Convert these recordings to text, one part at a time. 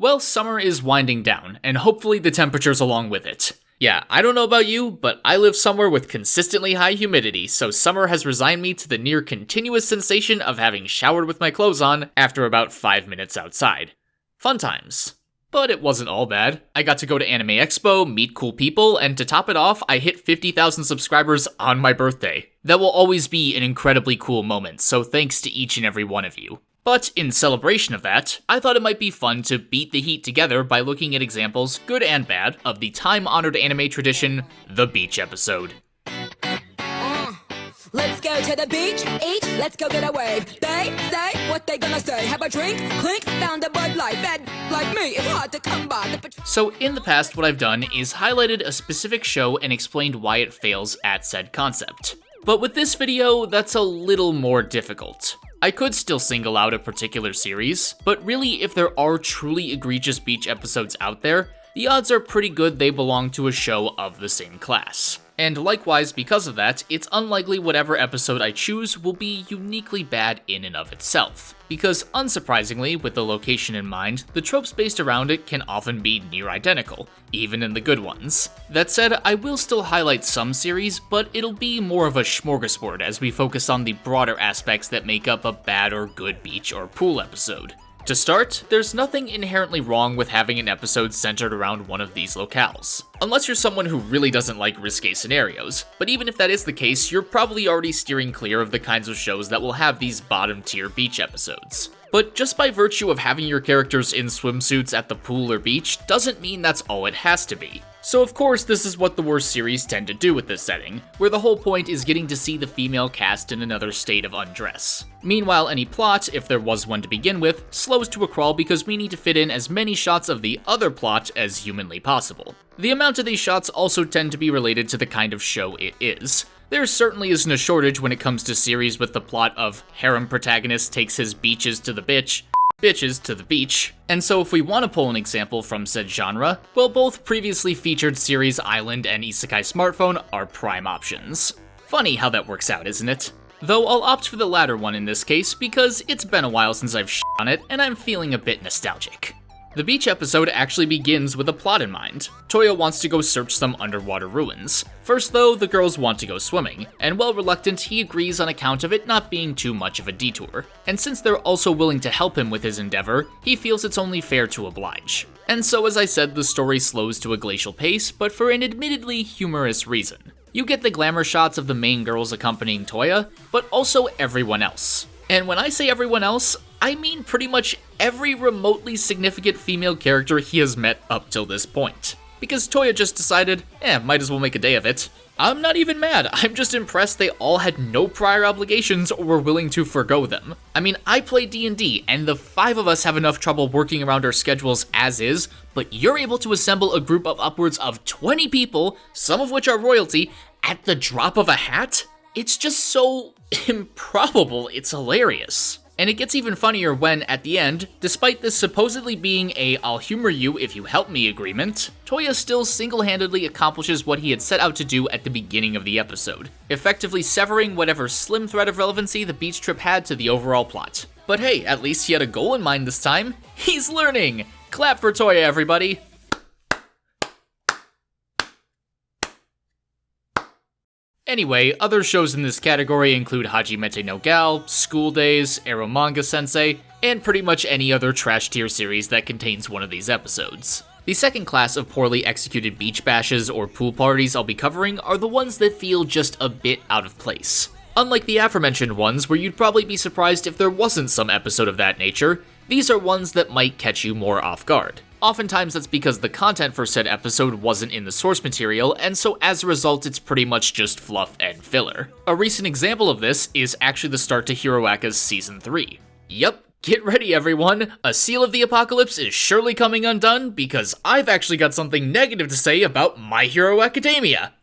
Well, summer is winding down, and hopefully the temperatures along with it. Yeah, I don't know about you, but I live somewhere with consistently high humidity, so summer has resigned me to the near continuous sensation of having showered with my clothes on after about 5 minutes outside. Fun times. But it wasn't all bad. I got to go to Anime Expo, meet cool people, and to top it off, I hit 50,000 subscribers on my birthday. That will always be an incredibly cool moment, so thanks to each and every one of you. But in celebration of that, I thought it might be fun to beat the heat together by looking at examples, good and bad, of the time-honored anime tradition, the beach episode. Let's go to the beach, eat, let's go get a wave. They say what they gonna say. Have a drink, clink, found a Bud Light. Bed like me, it's hard to come by. So in the past, what I've done is highlighted a specific show and explained why it fails at said concept. But with this video, that's a little more difficult. I could still single out a particular series, but really if there are truly egregious beach episodes out there, the odds are pretty good they belong to a show of the same class. And likewise, because of that, it's unlikely whatever episode I choose will be uniquely bad in and of itself. Because unsurprisingly, with the location in mind, the tropes based around it can often be near identical, even in the good ones. That said, I will still highlight some series, but it'll be more of a smorgasbord as we focus on the broader aspects that make up a bad or good beach or pool episode. To start, there's nothing inherently wrong with having an episode centered around one of these locales. Unless you're someone who really doesn't like risque scenarios, but even if that is the case, you're probably already steering clear of the kinds of shows that will have these bottom-tier beach episodes. But just by virtue of having your characters in swimsuits at the pool or beach doesn't mean that's all it has to be. So of course this is what the worst series tend to do with this setting, where the whole point is getting to see the female cast in another state of undress. Meanwhile, any plot, if there was one to begin with, slows to a crawl because we need to fit in as many shots of the other plot as humanly possible. The amount of these shots also tend to be related to the kind of show it is. There certainly isn't a shortage when it comes to series with the plot of harem protagonist takes his bitches to the beach. And so if we want to pull an example from said genre, well, both previously featured series Island and Isekai Smartphone are prime options. Funny how that works out, isn't it? Though I'll opt for the latter one in this case because it's been a while since I've shit on it and I'm feeling a bit nostalgic. The beach episode actually begins with a plot in mind. Toya wants to go search some underwater ruins. First though, the girls want to go swimming, and while reluctant, he agrees on account of it not being too much of a detour. And since they're also willing to help him with his endeavor, he feels it's only fair to oblige. And so as I said, the story slows to a glacial pace, but for an admittedly humorous reason. You get the glamour shots of the main girls accompanying Toya, but also everyone else. And when I say everyone else, I mean pretty much every remotely significant female character he has met up till this point. Because Toya just decided, might as well make a day of it. I'm not even mad, I'm just impressed they all had no prior obligations or were willing to forgo them. I mean, I play D&D, and the 5 of us have enough trouble working around our schedules as is, but you're able to assemble a group of upwards of 20 people, some of which are royalty, at the drop of a hat? It's just so improbable, it's hilarious. And it gets even funnier when, at the end, despite this supposedly being a "I'll humor you if you help me" agreement, Toya still single-handedly accomplishes what he had set out to do at the beginning of the episode, effectively severing whatever slim thread of relevancy the beach trip had to the overall plot. But hey, at least he had a goal in mind this time. He's learning! Clap for Toya, everybody! Anyway, other shows in this category include Hajimete no Gal, School Days, Ero Manga Sensei, and pretty much any other trash tier series that contains one of these episodes. The second class of poorly executed beach bashes or pool parties I'll be covering are the ones that feel just a bit out of place. Unlike the aforementioned ones where you'd probably be surprised if there wasn't some episode of that nature, these are ones that might catch you more off guard. Oftentimes that's because the content for said episode wasn't in the source material, and so as a result it's pretty much just fluff and filler. A recent example of this is actually the start to HeroAca's Season 3. Yup, get ready everyone, a seal of the apocalypse is surely coming undone because I've actually got something negative to say about My Hero Academia.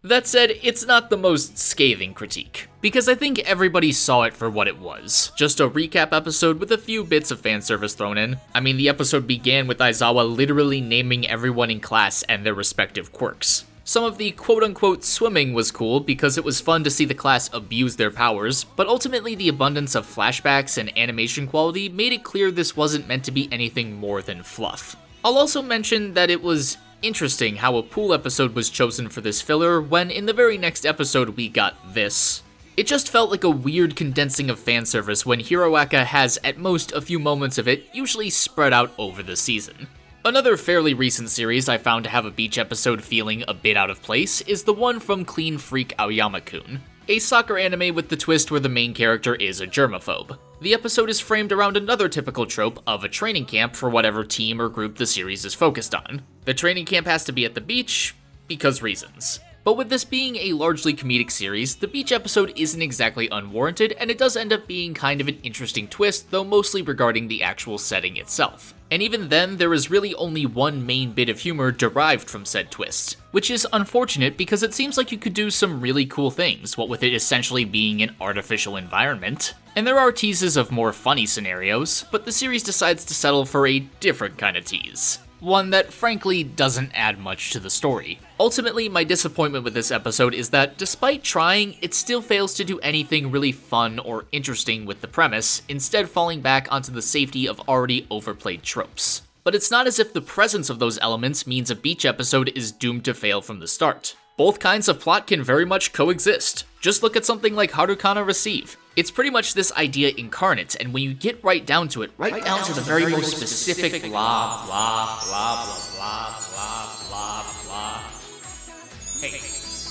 That said, it's not the most scathing critique, because I think everybody saw it for what it was. Just a recap episode with a few bits of fan service thrown in. I mean, the episode began with Aizawa literally naming everyone in class and their respective quirks. Some of the quote-unquote swimming was cool because it was fun to see the class abuse their powers, but ultimately the abundance of flashbacks and animation quality made it clear this wasn't meant to be anything more than fluff. I'll also mention that it was interesting how a pool episode was chosen for this filler when in the very next episode we got this. It just felt like a weird condensing of fan service when HeroAca has at most a few moments of it, usually spread out over the season. Another fairly recent series I found to have a beach episode feeling a bit out of place is the one from Clean Freak Aoyama-kun, a soccer anime with the twist where the main character is a germaphobe. The episode is framed around another typical trope of a training camp for whatever team or group the series is focused on. The training camp has to be at the beach, because reasons. But with this being a largely comedic series, the beach episode isn't exactly unwarranted, and it does end up being kind of an interesting twist, though mostly regarding the actual setting itself. And even then, there is really only one main bit of humor derived from said twist, which is unfortunate because it seems like you could do some really cool things, what with it essentially being an artificial environment. And there are teases of more funny scenarios, but the series decides to settle for a different kind of tease. One that frankly doesn't add much to the story. Ultimately, my disappointment with this episode is that despite trying, it still fails to do anything really fun or interesting with the premise, instead falling back onto the safety of already overplayed tropes. But it's not as if the presence of those elements means a beach episode is doomed to fail from the start. Both kinds of plot can very much coexist. Just look at something like Haruka no Receive. It's pretty much this idea incarnate, and when you get right down to it, right down to the very most specific blah, blah, blah, blah, blah, blah, blah.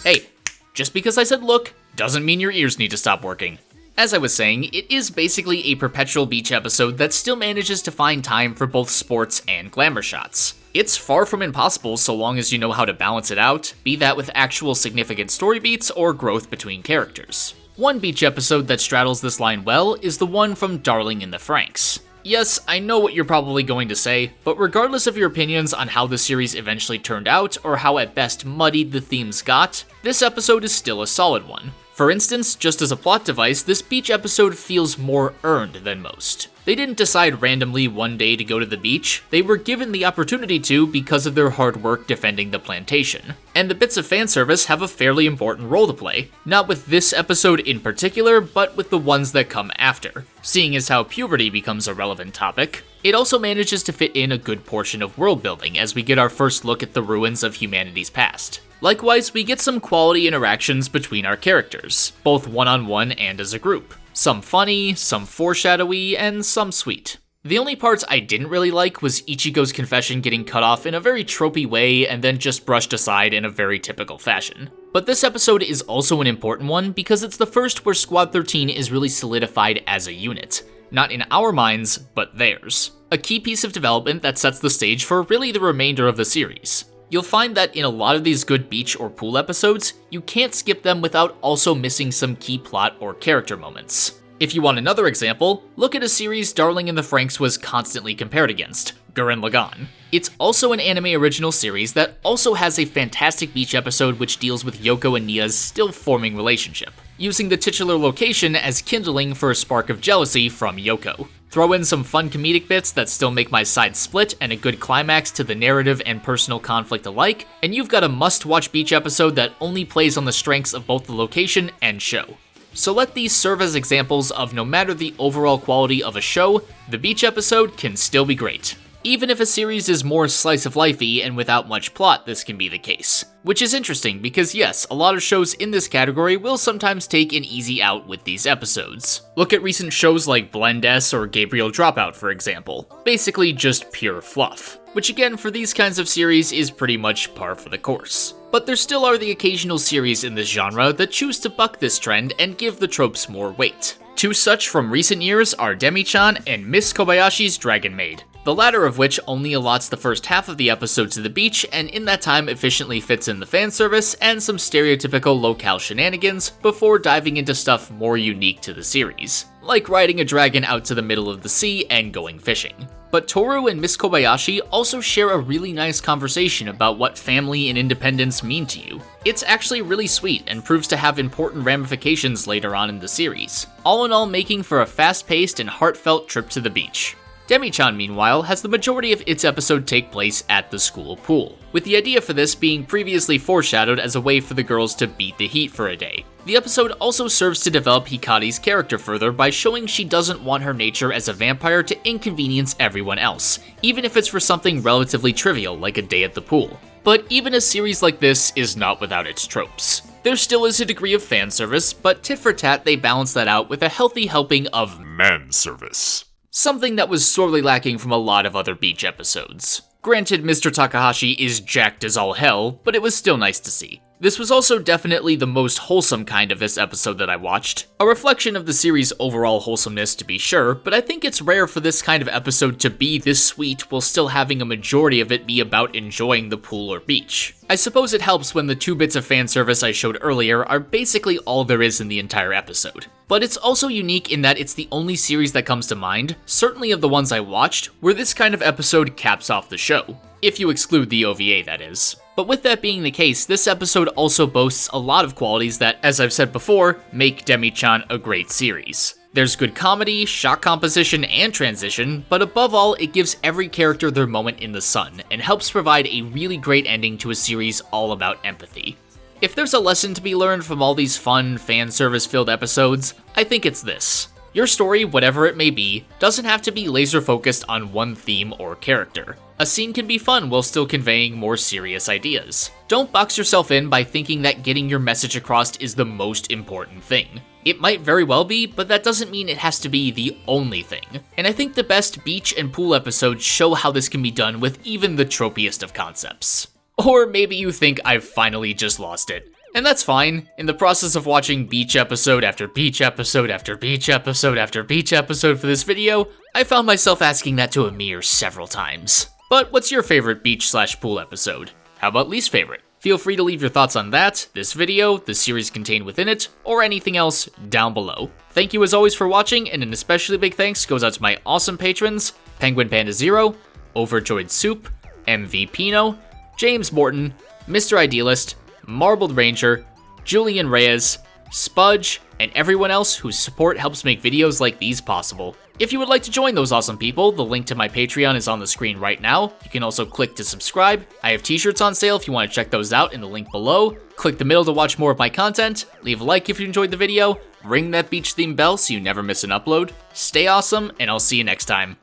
Hey, just because I said look, doesn't mean your ears need to stop working. As I was saying, it is basically a perpetual beach episode that still manages to find time for both sports and glamour shots. It's far from impossible so long as you know how to balance it out, be that with actual significant story beats or growth between characters. One beach episode that straddles this line well is the one from Darling in the Franxx. Yes, I know what you're probably going to say, but regardless of your opinions on how the series eventually turned out or how at best muddied the themes got, this episode is still a solid one. For instance, just as a plot device, this beach episode feels more earned than most. They didn't decide randomly one day to go to the beach, they were given the opportunity to because of their hard work defending the plantation. And the bits of fan service have a fairly important role to play, not with this episode in particular, but with the ones that come after. Seeing as how puberty becomes a relevant topic, it also manages to fit in a good portion of world building as we get our first look at the ruins of humanity's past. Likewise, we get some quality interactions between our characters, both one-on-one and as a group. Some funny, some foreshadowy, and some sweet. The only parts I didn't really like was Ichigo's confession getting cut off in a very tropey way and then just brushed aside in a very typical fashion. But this episode is also an important one because it's the first where Squad 13 is really solidified as a unit. Not in our minds, but theirs. A key piece of development that sets the stage for really the remainder of the series. You'll find that in a lot of these good beach or pool episodes, you can't skip them without also missing some key plot or character moments. If you want another example, look at a series Darling in the Franxx was constantly compared against, Gurren Lagann. It's also an anime original series that also has a fantastic beach episode which deals with Yoko and Nia's still forming relationship, using the titular location as kindling for a spark of jealousy from Yoko. Throw in some fun comedic bits that still make my side split and a good climax to the narrative and personal conflict alike, and you've got a must-watch beach episode that only plays on the strengths of both the location and show. So let these serve as examples of no matter the overall quality of a show, the beach episode can still be great. Even if a series is more slice-of-life-y and without much plot, this can be the case. Which is interesting because yes, a lot of shows in this category will sometimes take an easy out with these episodes. Look at recent shows like Blend S or Gabriel Dropout, for example. Basically just pure fluff. Which again, for these kinds of series is pretty much par for the course. But there still are the occasional series in this genre that choose to buck this trend and give the tropes more weight. Two such from recent years are Demi-chan and Miss Kobayashi's Dragon Maid. The latter of which only allots the first half of the episode to the beach, and in that time efficiently fits in the fan service and some stereotypical locale shenanigans before diving into stuff more unique to the series, like riding a dragon out to the middle of the sea and going fishing. But Toru and Miss Kobayashi also share a really nice conversation about what family and independence mean to you. It's actually really sweet and proves to have important ramifications later on in the series, all in all making for a fast-paced and heartfelt trip to the beach. Demi-chan, meanwhile, has the majority of its episode take place at the school pool, with the idea for this being previously foreshadowed as a way for the girls to beat the heat for a day. The episode also serves to develop Hikari's character further by showing she doesn't want her nature as a vampire to inconvenience everyone else, even if it's for something relatively trivial like a day at the pool. But even a series like this is not without its tropes. There still is a degree of fan service, but tit for tat they balance that out with a healthy helping of man service. Something that was sorely lacking from a lot of other beach episodes. Granted, Mr. Takahashi is jacked as all hell, but it was still nice to see. This was also definitely the most wholesome kind of this episode that I watched. A reflection of the series' overall wholesomeness to be sure, but I think it's rare for this kind of episode to be this sweet while still having a majority of it be about enjoying the pool or beach. I suppose it helps when the 2 bits of fan service I showed earlier are basically all there is in the entire episode. But it's also unique in that it's the only series that comes to mind, certainly of the ones I watched, where this kind of episode caps off the show. If you exclude the OVA, that is. But with that being the case, this episode also boasts a lot of qualities that, as I've said before, make Demi-chan a great series. There's good comedy, shot composition, and transition, but above all, it gives every character their moment in the sun, and helps provide a really great ending to a series all about empathy. If there's a lesson to be learned from all these fun, fan service-filled episodes, I think it's this. Your story, whatever it may be, doesn't have to be laser focused on one theme or character. A scene can be fun while still conveying more serious ideas. Don't box yourself in by thinking that getting your message across is the most important thing. It might very well be, but that doesn't mean it has to be the only thing. And I think the best beach and pool episodes show how this can be done with even the tropiest of concepts. Or maybe you think I've finally just lost it. And that's fine. In the process of watching beach episode after beach episode after beach episode after beach episode for this video, I found myself asking that to Amir several times. But what's your favorite beach/pool episode? How about least favorite? Feel free to leave your thoughts on that, this video, the series contained within it, or anything else down below. Thank you as always for watching, and an especially big thanks goes out to my awesome patrons, PenguinPandaZero, OverjoyedSoup, MVPino, James Morton, Mr. Idealist, Marbled Ranger, Julian Reyes, Spudge, and everyone else whose support helps make videos like these possible. If you would like to join those awesome people, the link to my Patreon is on the screen right now. You can also click to subscribe. I have t-shirts on sale if you want to check those out in the link below. Click the middle to watch more of my content. Leave a like if you enjoyed the video. Ring that beach theme bell so you never miss an upload. Stay awesome, and I'll see you next time.